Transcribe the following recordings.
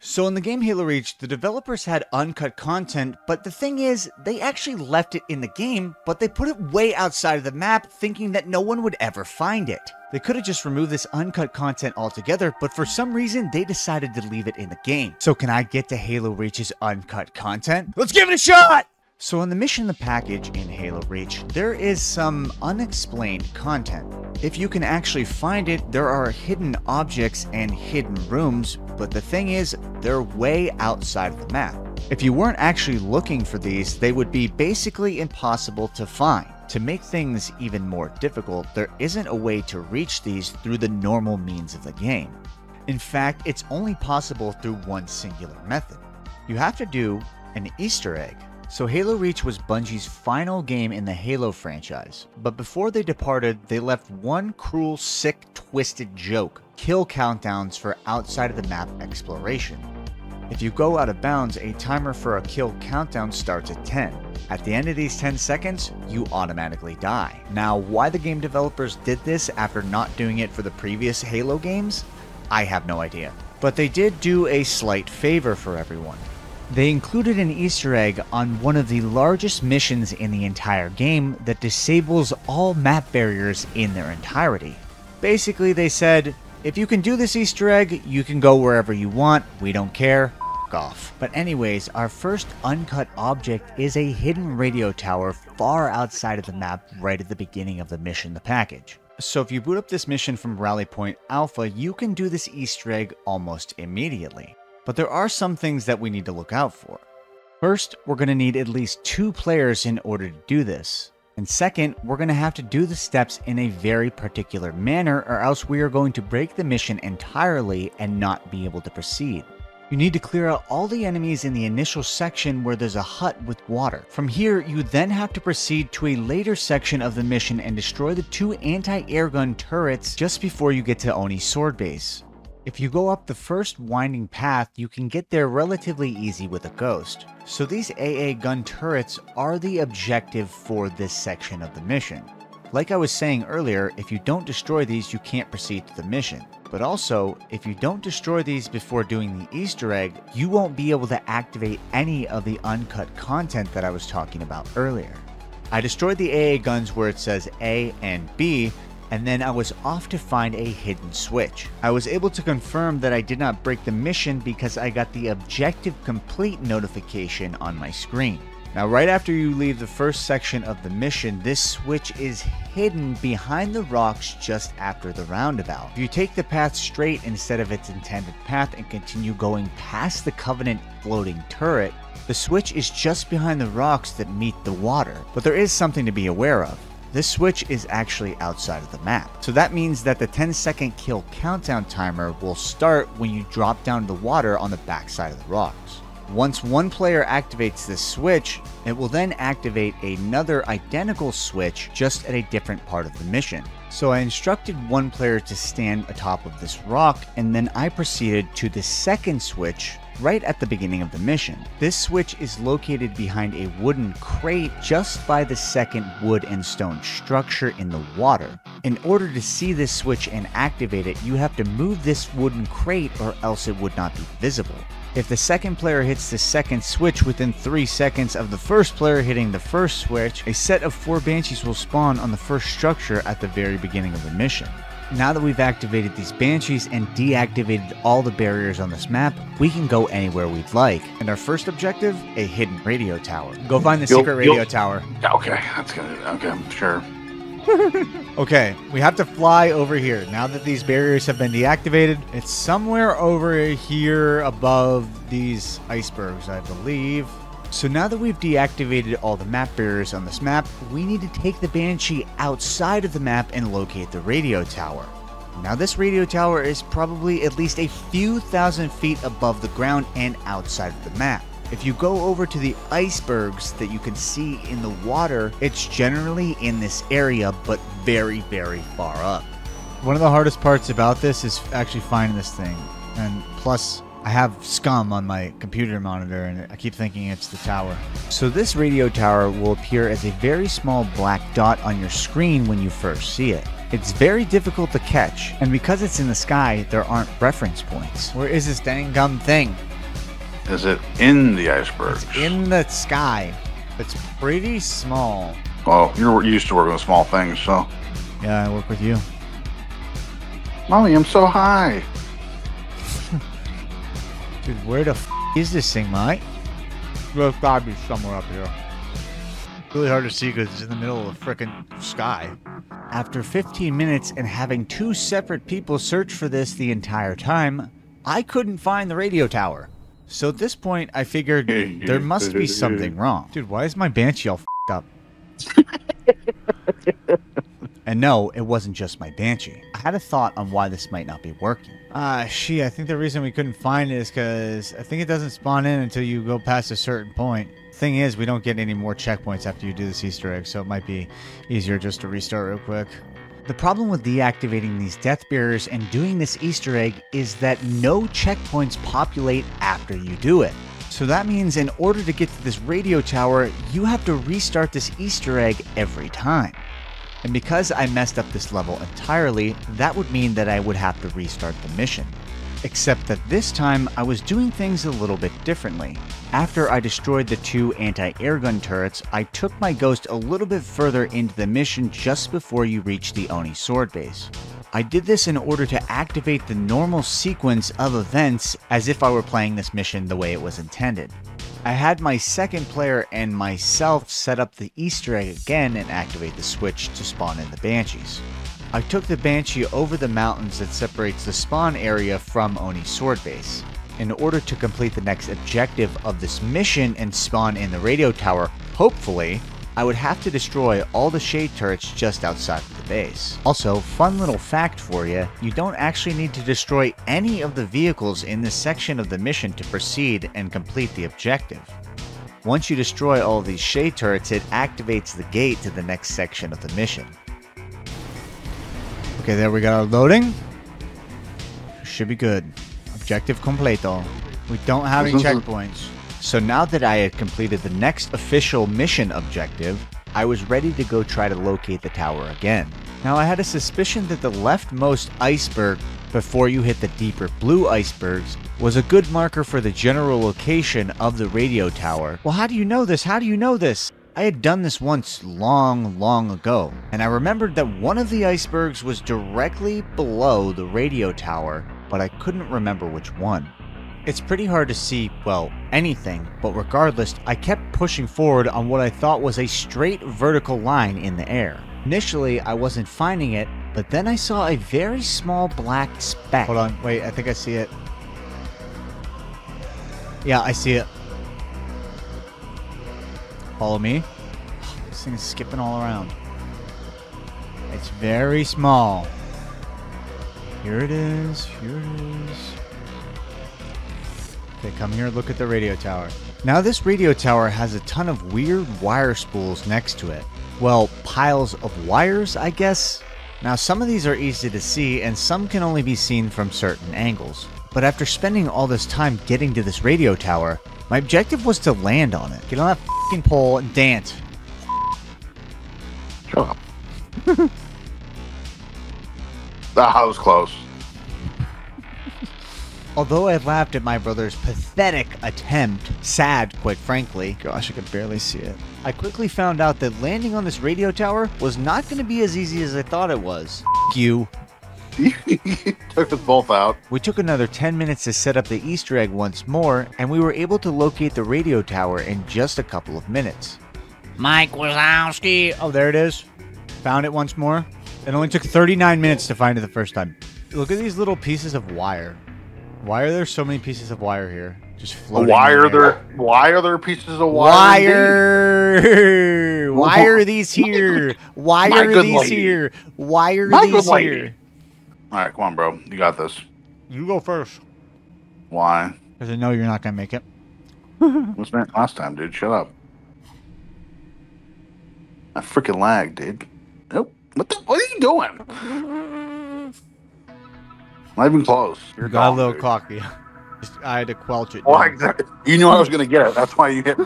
So in the game Halo Reach, the developers had uncut content, but the thing is, they actually left it in the game, but they put it way outside of the map, thinking that no one would ever find it. They could have just removed this uncut content altogether, but for some reason, they decided to leave it in the game. So can I get to Halo Reach's uncut content? Let's give it a shot! So in the mission in the package in Halo Reach, there is some unexplained content. If you can actually find it, there are hidden objects and hidden rooms, but the thing is, they're way outside of the map. If you weren't actually looking for these, they would be basically impossible to find. To make things even more difficult, there isn't a way to reach these through the normal means of the game. In fact, it's only possible through one singular method. You have to do an Easter egg. So Halo Reach was Bungie's final game in the Halo franchise, but before they departed, they left one cruel, sick, twisted joke: kill countdowns for outside of the map exploration. If you go out of bounds, a timer for a kill countdown starts at 10. At the end of these 10 seconds, you automatically die. Now, why the game developers did this after not doing it for the previous Halo games, I have no idea. But they did do a slight favor for everyone. They included an Easter egg on one of the largest missions in the entire game that disables all map barriers in their entirety. Basically, they said, if you can do this Easter egg, you can go wherever you want, we don't care, f*** off. But anyways, our first uncut object is a hidden radio tower far outside of the map right at the beginning of the mission, the package. So if you boot up this mission from Rally Point Alpha, you can do this Easter egg almost immediately. But there are some things that we need to look out for. First, we're going to need at least 2 players in order to do this. And second, we're going to have to do the steps in a very particular manner, or else we are going to break the mission entirely and not be able to proceed. You need to clear out all the enemies in the initial section where there's a hut with water. From here, you then have to proceed to a later section of the mission and destroy the 2 anti-airgun turrets just before you get to Oni's sword base. If you go up the first winding path, you can get there relatively easy with a ghost. So these AA gun turrets are the objective for this section of the mission. Like I was saying earlier, if you don't destroy these, you can't proceed to the mission. But also, if you don't destroy these before doing the Easter egg, you won't be able to activate any of the uncut content that I was talking about earlier. I destroyed the AA guns where it says A and B, and then I was off to find a hidden switch. I was able to confirm that I did not break the mission because I got the objective complete notification on my screen. Now, right after you leave the first section of the mission, this switch is hidden behind the rocks just after the roundabout. If you take the path straight instead of its intended path and continue going past the Covenant floating turret, the switch is just behind the rocks that meet the water. But there is something to be aware of. This switch is actually outside of the map. So that means that the 10-second kill countdown timer will start when you drop down to the water on the backside of the rocks. Once one player activates this switch, it will then activate another identical switch just at a different part of the mission. So I instructed one player to stand atop of this rock, and then I proceeded to the second switch right at the beginning of the mission. This switch is located behind a wooden crate just by the second wood and stone structure in the water. In order to see this switch and activate it, you have to move this wooden crate or else it would not be visible. If the second player hits the second switch within 3 seconds of the first player hitting the first switch, a set of 4 Banshees will spawn on the first structure at the very beginning of the mission. Now that we've activated these Banshees and deactivated all the barriers on this map, we can go anywhere we'd like. And our first objective, a hidden radio tower. Go find the secret radio tower. Okay, that's good. Okay, sure. Okay, we have to fly over here. Now that these barriers have been deactivated, it's somewhere over here above these icebergs, I believe. So now that we've deactivated all the map barriers on this map, we need to take the Banshee outside of the map and locate the radio tower. Now this radio tower is probably at least a few thousand feet above the ground and outside of the map. If you go over to the icebergs that you can see in the water, it's generally in this area, but very, very far up. One of the hardest parts about this is actually finding this thing, and plus I have scum on my computer monitor and I keep thinking it's the tower. So this radio tower will appear as a very small black dot on your screen when you first see it. It's very difficult to catch, and because it's in the sky, there aren't reference points. Where is this dang gum thing? Is it in the iceberg? It's in the sky. It's pretty small. Well, you're used to working with small things, so. Yeah, I work with you. Mommy, I'm so high. Dude, where the f is this thing, mate? Well, it's gotta be somewhere up here. Really hard to see because it's in the middle of the frickin' sky. After 15 minutes and having 2 separate people search for this the entire time, I couldn't find the radio tower. So at this point, I figured there must be something wrong. Dude, why is my Banshee all f***ed up? And no, it wasn't just my Banshee. I had a thought on why this might not be working. I think the reason we couldn't find it is because I think it doesn't spawn in until you go past a certain point. Thing is, we don't get any more checkpoints after you do this Easter egg, so it might be easier just to restart real quick. The problem with deactivating these death barriers and doing this Easter egg is that no checkpoints populate after you do it. So that means in order to get to this radio tower, you have to restart this Easter egg every time. And because I messed up this level entirely, that would mean that I would have to restart the mission. Except that this time, I was doing things a little bit differently. After I destroyed the 2 anti-airgun turrets, I took my ghost a little bit further into the mission just before you reach the Oni sword base. I did this in order to activate the normal sequence of events as if I were playing this mission the way it was intended. I had my second player and myself set up the Easter egg again and activate the switch to spawn in the Banshees. I took the Banshee over the mountains that separates the spawn area from Oni's sword base. In order to complete the next objective of this mission and spawn in the radio tower, hopefully, I would have to destroy all the shade turrets just outside of the base. Also, fun little fact for you, you don't actually need to destroy any of the vehicles in this section of the mission to proceed and complete the objective. Once you destroy all of these shade turrets, it activates the gate to the next section of the mission. Okay, there we got our loading. Should be good. Objective completo. We don't have any checkpoints. So now that I had completed the next official mission objective, I was ready to go try to locate the tower again. Now I had a suspicion that the leftmost iceberg before you hit the deeper blue icebergs was a good marker for the general location of the radio tower. Well, how do you know this? How do you know this? I had done this once long ago, and I remembered that one of the icebergs was directly below the radio tower, but I couldn't remember which one. It's pretty hard to see, well, anything, but regardless, I kept pushing forward on what I thought was a straight vertical line in the air. Initially, I wasn't finding it, but then I saw a very small black speck. Hold on, wait, I think I see it. Yeah, I see it. Follow me. This thing is skipping all around. It's very small. Here it is. Here it is. Okay, come here, look at the radio tower. Now this radio tower has a ton of weird wire spools next to it. Well, piles of wires, I guess? Now some of these are easy to see and some can only be seen from certain angles. But after spending all this time getting to this radio tower, my objective was to land on it. Get on that f***ing pole and dance. Shut up. That was close. Although I laughed at my brother's pathetic attempt, sad quite frankly, gosh I could barely see it, I quickly found out that landing on this radio tower was not going to be as easy as I thought it was. F*** you. Took us both out. We took another 10 minutes to set up the Easter egg once more, and we were able to locate the radio tower in just a couple of minutes. Mike Wazowski! Oh, there it is. Found it once more. It only took 39 minutes to find it the first time. Look at these little pieces of wire. Why are there so many pieces of wire here? Just floating. Why are there pieces of wire? Why are these here? Why are these here? Why are these here? All right, come on, bro. You got this. You go first. Why? Because I know you're not gonna make it. What's that last time, dude? Shut up. I freaking lagged, dude. Nope. What are you doing? Not even close. You're got gone, a little dude. cocky. I had to quelch it. Why? Exactly. You knew I was gonna get it. That's why you hit me.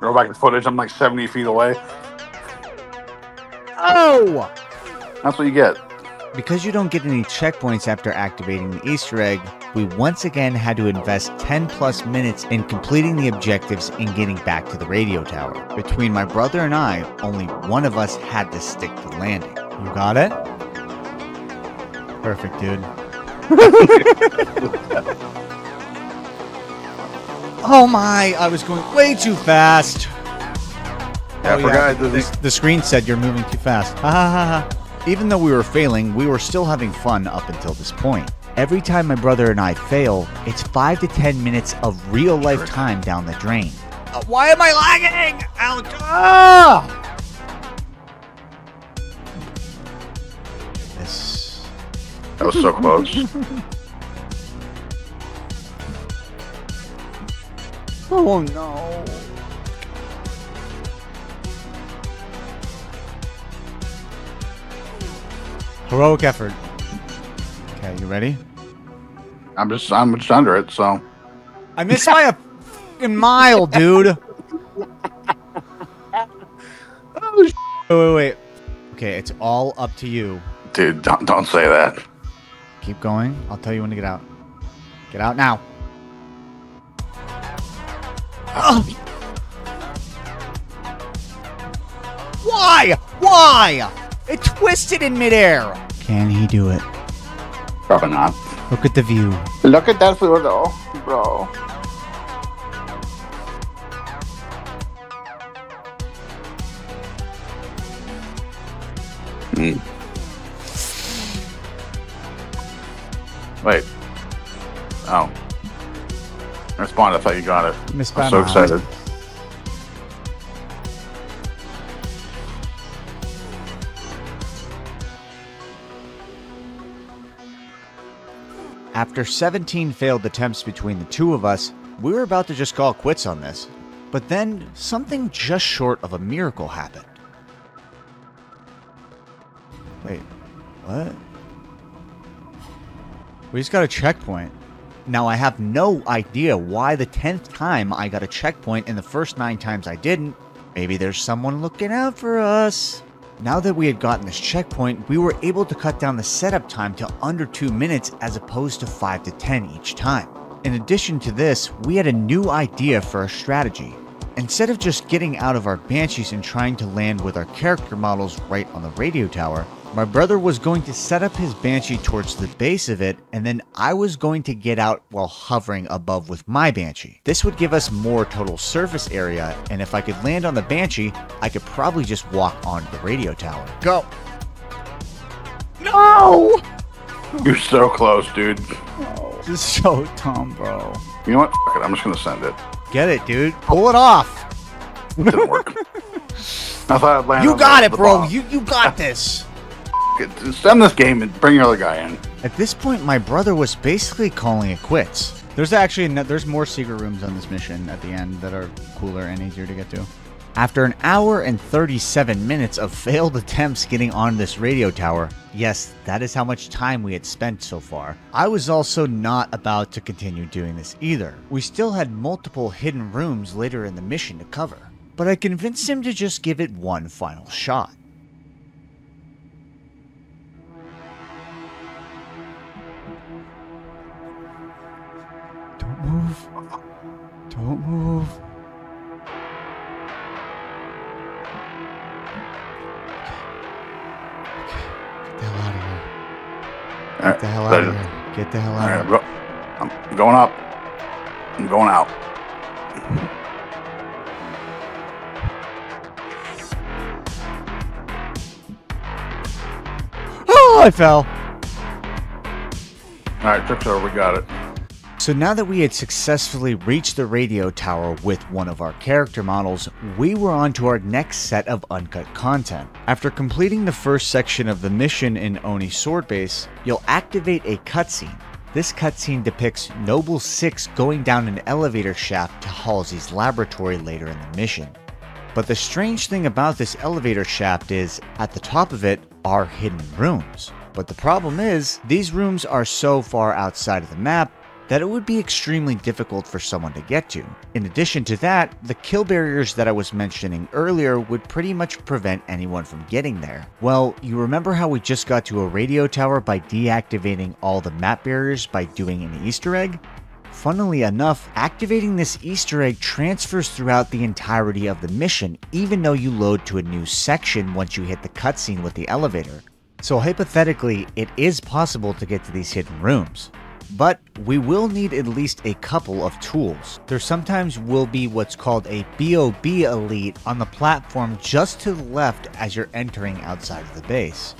Go back to footage. I'm like 70 feet away. Oh! That's what you get. Because you don't get any checkpoints after activating the Easter egg, we once again had to invest 10 plus minutes in completing the objectives and getting back to the radio tower. Between my brother and I, only one of us had to stick to landing. You got it? Perfect, dude. Oh my, I was going way too fast. Yeah, Oh, yeah, the screen said you're moving too fast. Ha ha ha ha. Even though we were failing, we were still having fun up until this point. Every time my brother and I fail, it's 5 to 10 minutes of real life time down the drain. Why am I lagging? Alex! Ah! This... That was so close. Oh no. Heroic effort. Okay, you ready? I'm just under it, so. I missed by a fucking mile, dude. Wait. Okay, it's all up to you. Dude, don't say that. Keep going. I'll tell you when to get out. Get out now. Why? Why? It twisted in midair. Can he do it? Probably not. Look at the view. Look at that photo, bro. Wait. Oh. I spawned. I thought you got it. Miss I'm so excited. After 17 failed attempts between the two of us, we were about to just call quits on this. But then, something just short of a miracle happened. Wait, what? We just got a checkpoint. Now, I have no idea why the 10th time I got a checkpoint and the first 9 times I didn't. Maybe there's someone looking out for us. Now that we had gotten this checkpoint, we were able to cut down the setup time to under 2 minutes as opposed to 5 to 10 each time. In addition to this, we had a new idea for a strategy. Instead of just getting out of our Banshees and trying to land with our character models right on the radio tower, my brother was going to set up his Banshee towards the base of it, and then I was going to get out while hovering above with my Banshee. This would give us more total surface area, and if I could land on the Banshee, I could probably just walk onto the radio tower. Go! No! You're so close, dude. Oh, this is so dumb, bro. You know what? Fuck it. I'm just gonna send it. Get it, dude. Pull it off. It didn't work. I thought I'd land. You got it, bro. You got this. Send this game and bring your other guy in. At this point, my brother was basically calling it quits. There's actually there's more secret rooms on this mission at the end that are cooler and easier to get to. After an hour and 37 minutes of failed attempts getting on this radio tower, yes, that is how much time we had spent so far, I was also not about to continue doing this either. We still had multiple hidden rooms later in the mission to cover, but I convinced him to just give it one final shot. Don't move. Don't move. Get the hell out of here. Get the hell out of here. I'm going up. I'm going out. Oh, I fell. Alright, trick's over. We got it. So now that we had successfully reached the radio tower with one of our character models, we were on to our next set of uncut content. After completing the first section of the mission in Oni's sword base, you'll activate a cutscene. This cutscene depicts Noble 6 going down an elevator shaft to Halsey's laboratory later in the mission. But the strange thing about this elevator shaft is, at the top of it are hidden rooms. But the problem is, these rooms are so far outside of the map that it would be extremely difficult for someone to get to. In addition to that, the kill barriers that I was mentioning earlier would pretty much prevent anyone from getting there. Well, you remember how we just got to a radio tower by deactivating all the map barriers by doing an Easter egg? Funnily enough, activating this Easter egg transfers throughout the entirety of the mission, even though you load to a new section once you hit the cutscene with the elevator. So hypothetically, it is possible to get to these hidden rooms. But we will need at least a couple of tools. There sometimes will be what's called a BOB elite on the platform just to the left as you're entering outside of the base.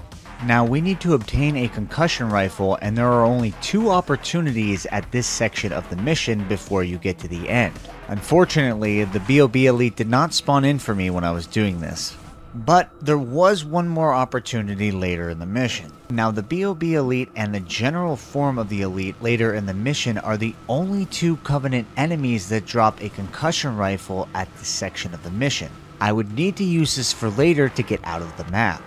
Now we need to obtain a concussion rifle, and there are only 2 opportunities at this section of the mission before you get to the end. Unfortunately, the BOB elite did not spawn in for me when I was doing this. But there was one more opportunity later in the mission. Now the BOB elite and the general form of the elite later in the mission are the only 2 Covenant enemies that drop a concussion rifle at this section of the mission. I would need to use this for later to get out of the map.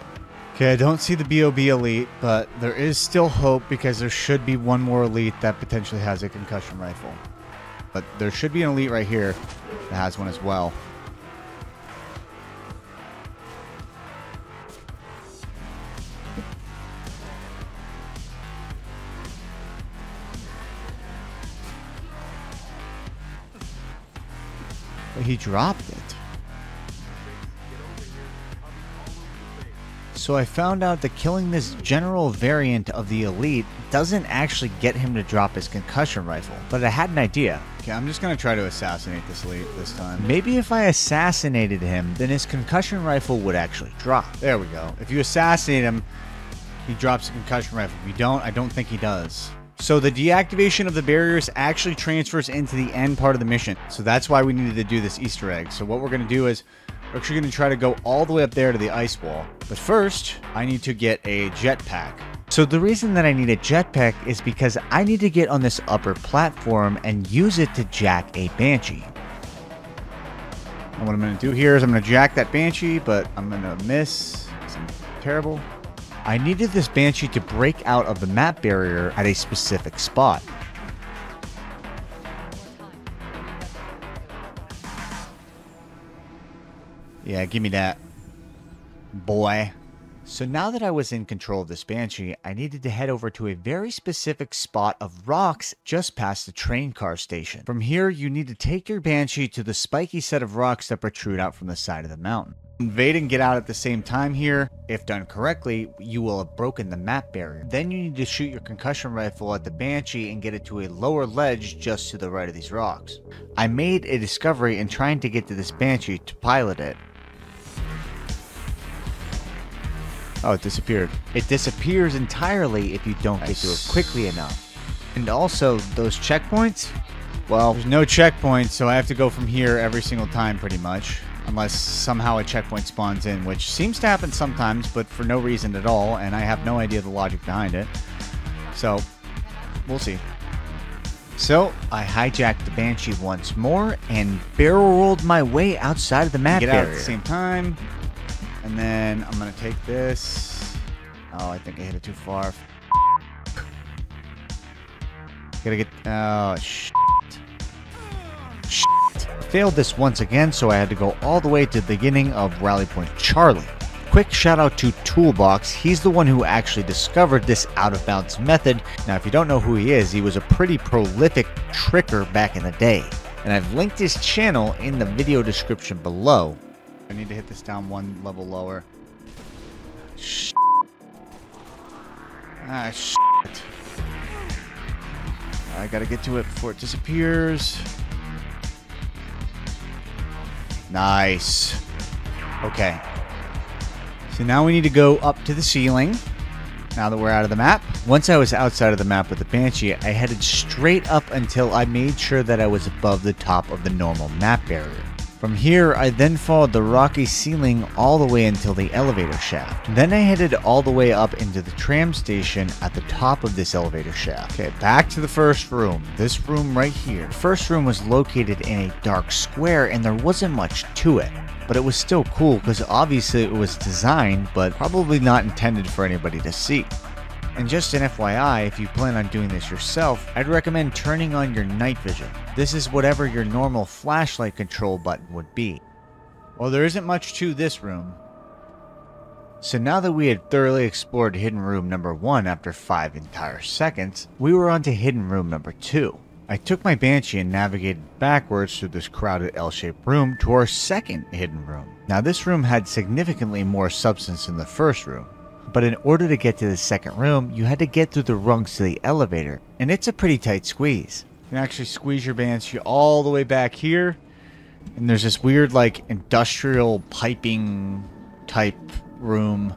Okay, I don't see the BOB elite, but there is still hope because there should be one more elite that potentially has a concussion rifle. But there should be an elite right here that has one as well. But he dropped it. So I found out that killing this general variant of the elite doesn't actually get him to drop his concussion rifle. But I had an idea. Okay, I'm just going to try to assassinate this elite this time. Maybe if I assassinated him, then his concussion rifle would actually drop. There we go. If you assassinate him, he drops a concussion rifle. If you don't, I don't think he does. So the deactivation of the barriers actually transfers into the end part of the mission. So that's why we needed to do this Easter egg. So what we're going to do is we're actually going to try to go all the way up there to the ice wall. But first, I need to get a jetpack. So the reason that I need a jetpack is because I need to get on this upper platform and use it to jack a Banshee. And what I'm going to do here is I'm going to jack that Banshee, but I'm going to miss. I'm terrible. I needed this Banshee to break out of the map barrier at a specific spot. Yeah, give me that, boy. So now that I was in control of this Banshee, I needed to head over to a very specific spot of rocks just past the train car station. From here, you need to take your Banshee to the spiky set of rocks that protrude out from the side of the mountain. Invade and get out at the same time here. If done correctly, you will have broken the map barrier. Then you need to shoot your concussion rifle at the Banshee and get it to a lower ledge just to the right of these rocks. I made a discovery in trying to get to this Banshee to pilot it. Oh, it disappeared. It disappears entirely if you don't get to it quickly enough. And also, those checkpoints? Well, there's no checkpoints, so I have to go from here every single time pretty much. Unless somehow a checkpoint spawns in, which seems to happen sometimes, but for no reason at all, and I have no idea the logic behind it. So, we'll see. So, I hijacked the Banshee once more, and barrel rolled my way outside of the map barrier. Get out at the same time. And then I'm going to take this. Oh, I think I hit it too far. Gotta get... Oh, shit. Failed this once again, so I had to go all the way to the beginning of Rally Point Charlie. Quick shout out to Toolbox. He's the one who actually discovered this out of bounds method. Now, if you don't know who he is, he was a pretty prolific tricker back in the day. And I've linked his channel in the video description below. I need to hit this down one level lower. Shit. Ah, shit. I gotta get to it before it disappears. Nice. Okay. So now we need to go up to the ceiling. Now that we're out of the map. Once I was outside of the map with the Banshee, I headed straight up until I made sure that I was above the top of the normal map barrier. From here, I then followed the rocky ceiling all the way until the elevator shaft. Then I headed all the way up into the tram station at the top of this elevator shaft. Okay, back to the first room. This room right here. The first room was located in a dark square and there wasn't much to it. But it was still cool because obviously it was designed, but probably not intended for anybody to see. And just an FYI, if you plan on doing this yourself, I'd recommend turning on your night vision. This is whatever your normal flashlight control button would be. Well, there isn't much to this room. So now that we had thoroughly explored hidden room number 1 after 5 entire seconds, we were on to hidden room number 2. I took my Banshee and navigated backwards through this crowded L-shaped room to our second hidden room. Now this room had significantly more substance than the first room, but in order to get to the second room, you had to get through the rungs to the elevator, and it's a pretty tight squeeze. You can actually squeeze your Banshee all the way back here, and there's this weird like industrial piping type room.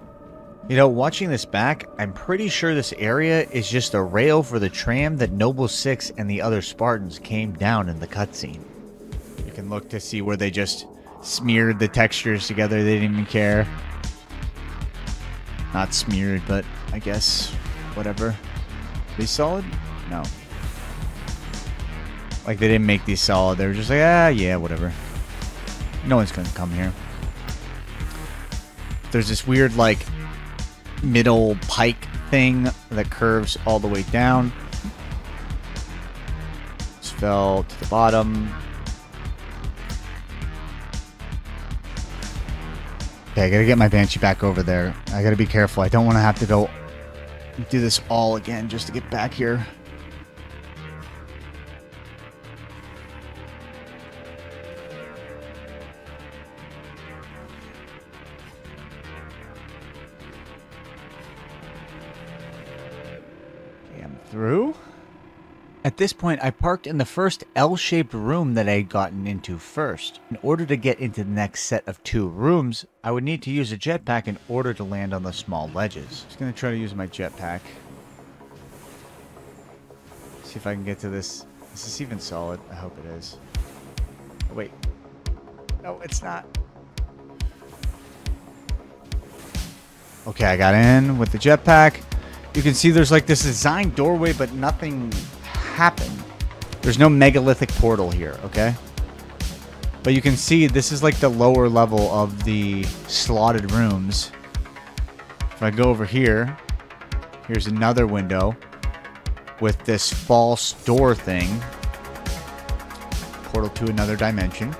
You know, watching this back, I'm pretty sure this area is just a rail for the tram that Noble 6 and the other Spartans came down in the cutscene. You can look to see where they just smeared the textures together. They didn't even care. Not smeared, but I guess whatever. Are these solid? No. Like they didn't make these solid. They were just like, ah, yeah, whatever. No one's gonna come here. There's this weird like middle pike thing that curves all the way down. Just fell to the bottom. Okay, I gotta get my Banshee back over there. I gotta be careful. I don't want to have to go do this all again just to get back here. Through. At this point, I parked in the first L-shaped room that I had gotten into first. In order to get into the next set of 2 rooms, I would need to use a jetpack in order to land on the small ledges. Just gonna try to use my jetpack. See if I can get to this. Is this even solid? I hope it is. Oh, wait. No, it's not. Okay, I got in with the jetpack. You can see there's like this designed doorway, but nothing happened. There's no megalithic portal here, okay? But you can see this is like the lower level of the slotted rooms. If I go over here, here's another window with this false door thing. Portal to another dimension.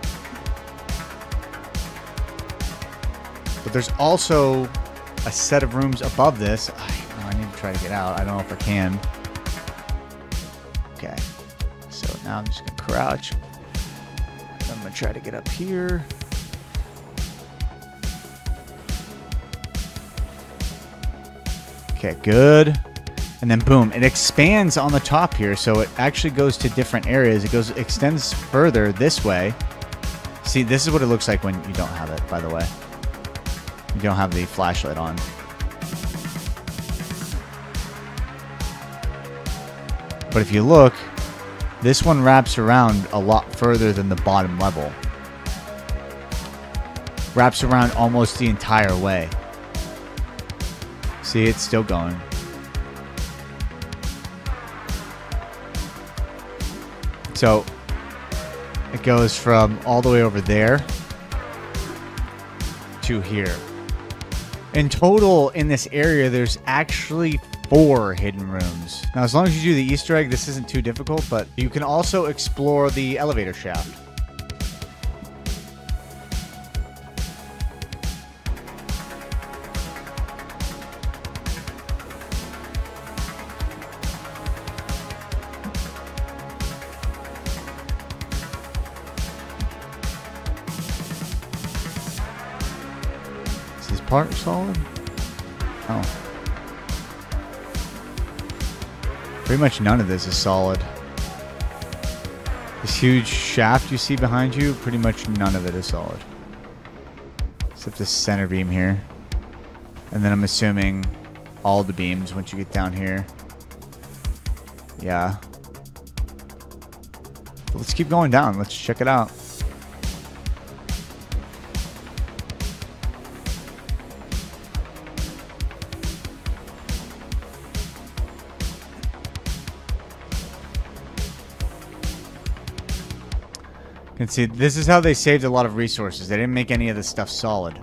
But there's also a set of rooms above this. I need to try to get out. I don't know if I can. Okay. So now I'm just going to crouch. I'm going to try to get up here. Okay, good. And then boom, it expands on the top here. So it actually goes to different areas. It extends further this way. See, this is what it looks like when you don't have it, by the way. You don't have the flashlight on. But if you look, this one wraps around a lot further than the bottom level. Wraps around almost the entire way. See, it's still going. So, it goes from all the way over there to here. In total, in this area, there's actually 4 hidden rooms. Now, as long as you do the Easter egg, this isn't too difficult, but you can also explore the elevator shaft. Is this part solid? Oh. Pretty much none of this is solid. This huge shaft you see behind you, pretty much none of it is solid. Except this center beam here. And then I'm assuming all the beams once you get down here. Yeah. But let's keep going down. Let's check it out. You can see, this is how they saved a lot of resources. They didn't make any of this stuff solid.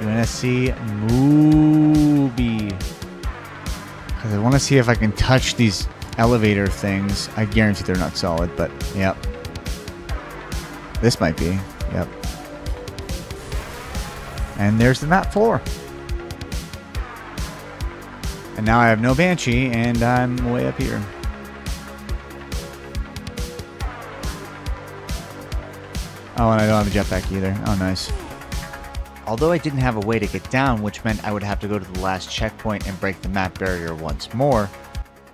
UNSC movie. Because I want to see if I can touch these elevator things. I guarantee they're not solid, but yep. This might be. Yep. And there's the map floor. And now I have no Banshee, and I'm way up here. Oh, and I don't have a jetpack either. Oh, nice. Although I didn't have a way to get down, which meant I would have to go to the last checkpoint and break the map barrier once more,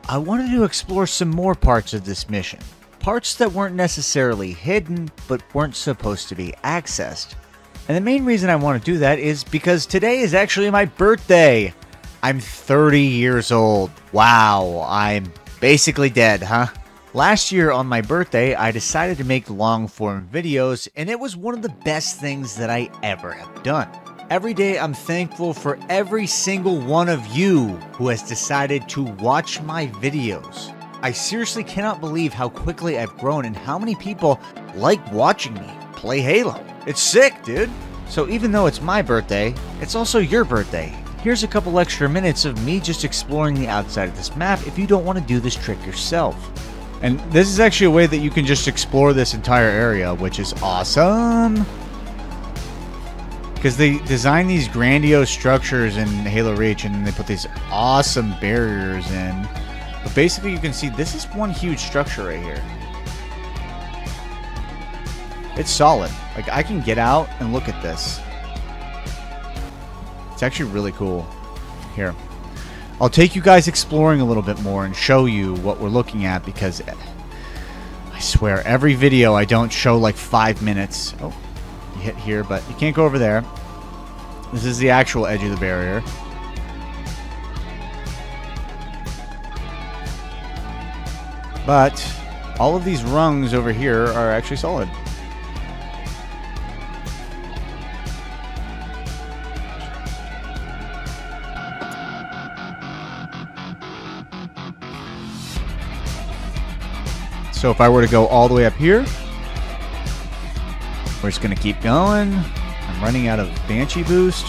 I wanted to explore some more parts of this mission. Parts that weren't necessarily hidden, but weren't supposed to be accessed. And the main reason I want to do that is because today is actually my birthday. I'm 30 years old. Wow, I'm basically dead, huh? Last year on my birthday, I decided to make long-form videos, and it was one of the best things that I ever have done. Every day I'm thankful for every single one of you who has decided to watch my videos. I seriously cannot believe how quickly I've grown and how many people like watching me play Halo. It's sick, dude. So even though it's my birthday, it's also your birthday. Here's a couple extra minutes of me just exploring the outside of this map if you don't want to do this trick yourself. And this is actually a way that you can just explore this entire area, which is awesome. Because they design these grandiose structures in Halo Reach, and they put these awesome barriers in. But basically you can see this is one huge structure right here. It's solid. Like, I can get out and look at this. It's actually really cool. Here. I'll take you guys exploring a little bit more and show you what we're looking at, because I swear every video I don't show like 5 minutes. Oh, you hit here, but you can't go over there. This is the actual edge of the barrier. But all of these rungs over here are actually solid. So if I were to go all the way up here, we're just going to keep going. I'm running out of Banshee boost,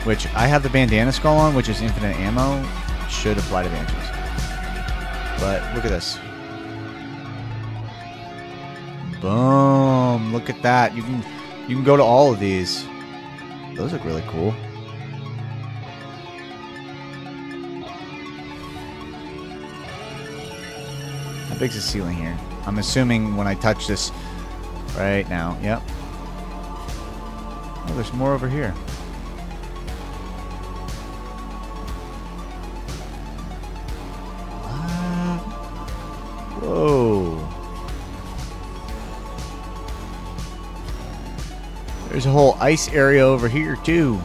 which I have the Bandanna skull on, which is infinite ammo. Should apply to Banshees. But look at this. Boom. Look at that. You can go to all of these. Those look really cool. How big's the ceiling here? I'm assuming when I touch this right now. Yep. Oh, there's more over here. Whoa. There's a whole ice area over here, too.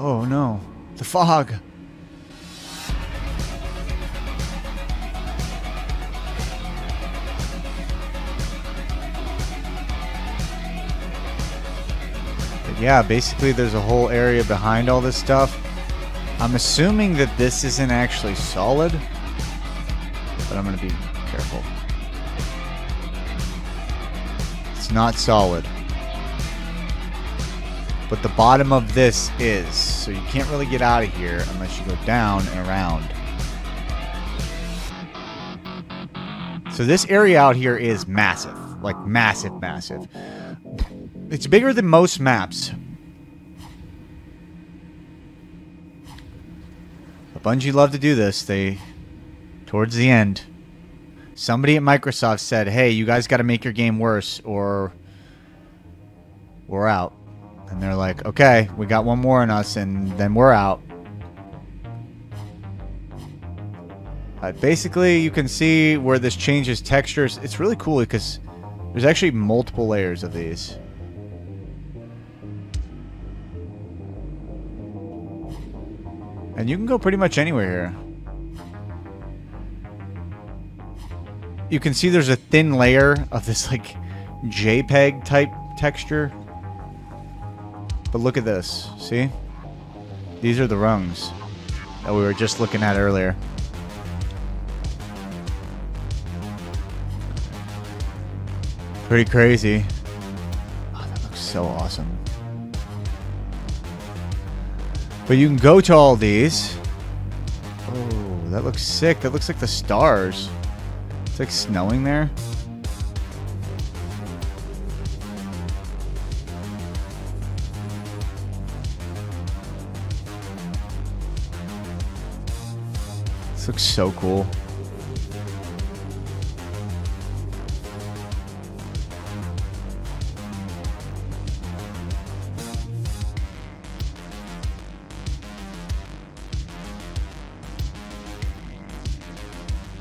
Oh no. The fog. Yeah, basically there's a whole area behind all this stuff. I'm assuming that this isn't actually solid, but I'm going to be careful. It's not solid. But the bottom of this is, so you can't really get out of here unless you go down and around. So this area out here is massive. Like massive, massive. It's bigger than most maps. But Bungie love to do this. Towards the end, somebody at Microsoft said, hey, you guys got to make your game worse or we're out. And they're like, okay, we got one more in us and then we're out. Basically, you can see where this changes textures. It's really cool because there's actually multiple layers of these. And you can go pretty much anywhere here. You can see there's a thin layer of this like JPEG type texture. But look at this. See? These are the rungs that we were just looking at earlier. Pretty crazy. Oh, that looks so awesome. But you can go to all these. Oh, that looks sick. That looks like the stars. It's like snowing there. This looks so cool.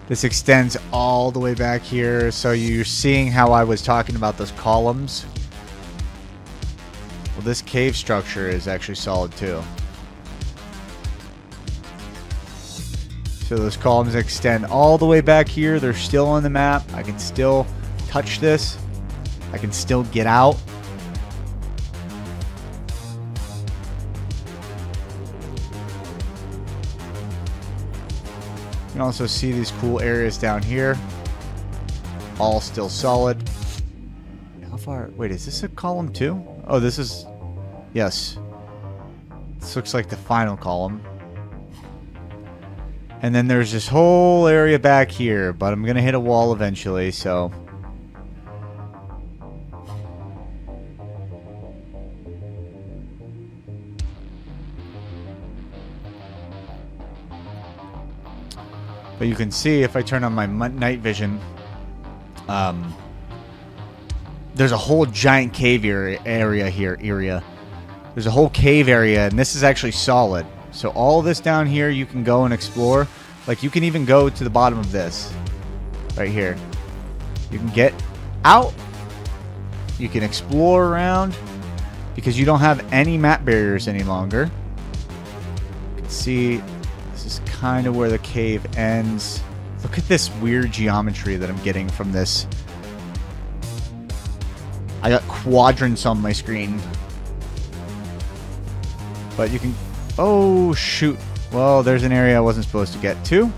This extends all the way back here, so you're seeing how I was talking about those columns. Well, this cave structure is actually solid too. So those columns extend all the way back here. They're still on the map. I can still touch this. I can still get out. You can also see these cool areas down here. All still solid. How far? Wait, is this a column too? Oh, this is... Yes. This looks like the final column. And then there's this whole area back here, but I'm going to hit a wall eventually, so... But you can see if I turn on my night vision, there's a whole giant cave area here. There's a whole cave area, and this is actually solid. So all this down here you can go and explore. Like, you can even go to the bottom of this. Right here. You can get out. You can explore around. Because you don't have any map barriers any longer. You can see... This is kind of where the cave ends. Look at this weird geometry that I'm getting from this. I got quadrants on my screen. But you can... Oh, shoot. Well, there's an area I wasn't supposed to get to.